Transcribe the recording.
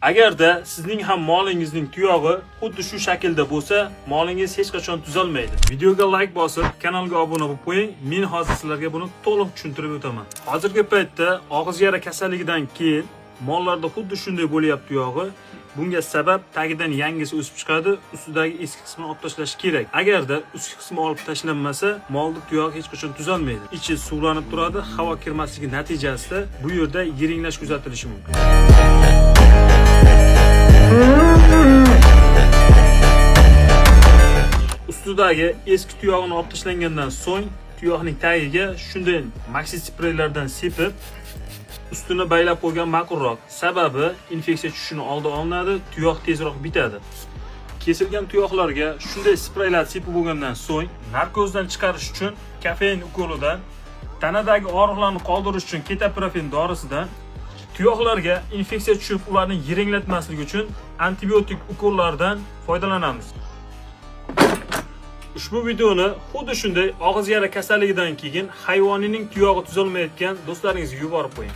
Agarda sizning ham molingizning tuyog'i xuddi shu shaklda bo'lsa, molingiz hech qachon tuzalmaydi. Videoga like bosib, kanalga obuna bo'lib qo'ying. Men hozir sizlarga buni to'liq tushuntirib o'taman. Hozirgi paytda og'iz yara kasalligidan keyin mollarda xuddi shunday bo'lyapti tuyog'i. Bunga sabab tagidan yangisi o'sib chiqadi, ustidagi eski qismini olib tashlash kerak. Agarda ustki qismi olib tashlanmasa, molning tuyog'i hech qachon tuzalmaydi. Ichi suvlanib turadi, havo kirmasligi natijasida bu yerda yiringlash kuzatilishi mumkin. Ustidagi eski tuyog'ini olib tashlangandan so'ng tuyoqning tagiga shunday maxi spreylardan sepib ustini baylab qo'ygan ma'qulroq. Sababi infeksiya tushishini oldi olinadi, tuyoq tezroq bitadi. Kesilgan tuyoqlarga shunday spreylar sepib bo'lgandan so'ng narkozdan chiqarish uchun kofein ukolidan, tanadagi og'riqlarni qoldirish uchun ketoprofen dorisidan, tuyoqlarga infeksiya tushib ularni yiringlatmasligi uchun antibiotik ukollardan foydalanamiz. Ushbu videoni xuddi shunday og'iz yara kasalligidan keyin hayvonining tuyog'i tuzalmayotgan do'stlaringizga yuborib qo'ying.